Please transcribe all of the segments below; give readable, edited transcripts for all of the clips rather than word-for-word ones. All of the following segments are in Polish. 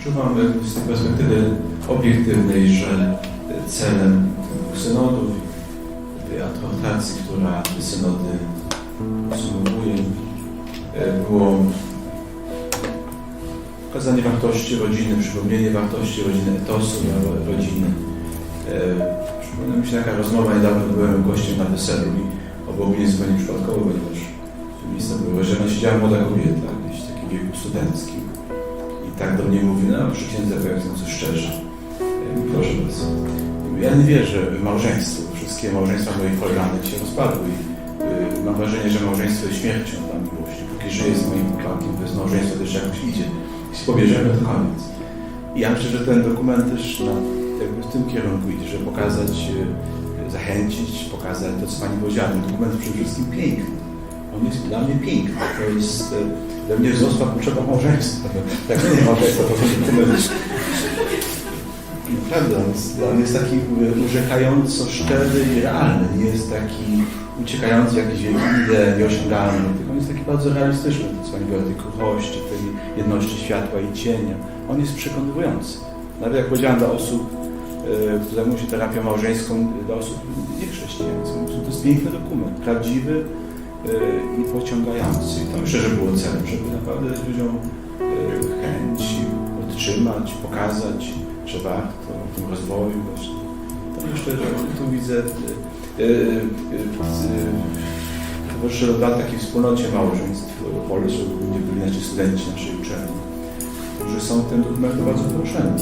Przeczuwam z tej perspektywy obiektywnej, że celem synodów, tej adhortacji, która te synody podsumowuje, było pokazanie wartości rodziny, przypomnienie wartości rodziny, etosu rodziny. Przypomina mi się taka rozmowa, niedawno byłem gościem na weselu i obok mnie zupełnie przypadkowo, ponieważ miejsce było, że siedziała młoda kobieta, gdzieś w takim wieku studenckim. I tak do mnie mówi, no przy księdze powiedzmy coś szczerze. Proszę bardzo. Ja nie wierzę w małżeństwo. Wszystkie małżeństwa moich koleżanek się rozpadły i mam wrażenie, że małżeństwo jest śmiercią dla miłości. Póki żyję z moim chłopakiem, to jest małżeństwo też jakoś idzie. Jeśli pobierzemy, to koniec. I ja myślę, że ten dokument też jakby w tym kierunku idzie, żeby pokazać, zachęcić, pokazać to, co Pani powiedziała. Ten dokument przede wszystkim piękny. On jest dla mnie piękny. To jest dla mnie wzrosła potrzeba małżeństwa. Tak nie małżeństwa, to dokument. Prawda, on jest taki urzekająco szczery i realny. Nie jest taki uciekający jakiś wielki idee, nieosiągalny. Tylko on jest taki bardzo realistyczny. To co Pani mówiła o tej kruchości, tej jedności światła i cienia. On jest przekonywujący. Nawet jak powiedziałem dla osób, które zajmują się terapią małżeńską, dla osób niechrześcijańskich. To jest piękny dokument, prawdziwy i pociągający. I to myślę, że było celem, żeby naprawdę ludziom chęć podtrzymać, pokazać, że warto w tym rozwoju właśnie. To myślę, że tu widzę towarzyszy od lat takiej wspólnocie małżeństw w Opolu, że byli nasi studenci naszej uczelni, którzy są tym dokumentem bardzo proszeni,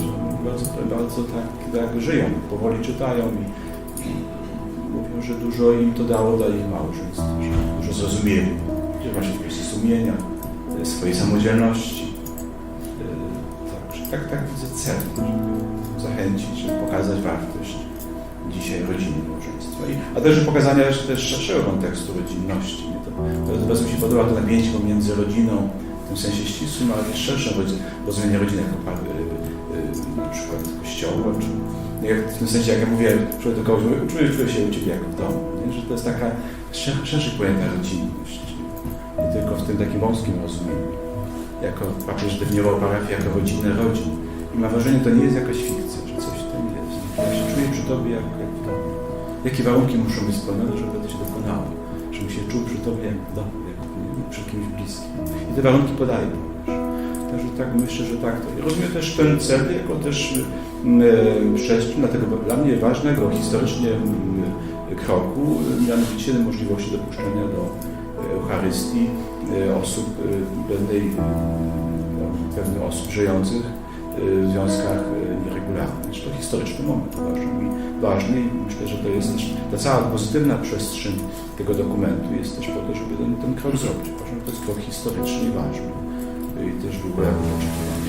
że bardzo tak żyją, powoli czytają i mówią, że dużo im to dało dla ich małżeństw, że dużo zrozumieli, że właśnie kwestii sumienia, swojej samodzielności. Tak widzę cel, żeby zachęcić, żeby pokazać wartość dzisiaj rodziny, małżeństwa. A też pokazania też szerszego kontekstu rodzinności. To bardzo mi się podoba to napięcie pomiędzy rodziną, w tym sensie ścisłym, ale też szerszym rozumienie rodziny jako na przykład kościoła, czy w tym sensie, jak ja mówię, do kogoś, czuję się u Ciebie jak w domu, nie? Że to jest taka szerszej pojęta rodzinność, nie tylko w tym takim wąskim rozumieniu. Jako papież definiował parafię jako rodzinę rodzin. I mam wrażenie, to nie jest jakaś fikcja, że coś tam jest. Ja się czuję przy Tobie jak w domu. Jakie warunki muszą być spełnione, żeby to się dokonało? Żebym się czuł przy Tobie jak w domu, jak przy kimś bliskim. I te warunki podaje Paweł. Także tak myślę, że tak. I rozumiem też ten cel jako też przestrzeń dla tego dla mnie ważnego historycznie kroku, mianowicie możliwości dopuszczenia do Eucharystii osób, pewnych osób żyjących w związkach nieregularnych. To historyczny moment ważny i myślę, że to jest też ta cała pozytywna przestrzeń tego dokumentu jest też po to, żeby ten krok zrobić. Uważam, że to jest krok historyczny i ważny i też w ogóle oczekiwany.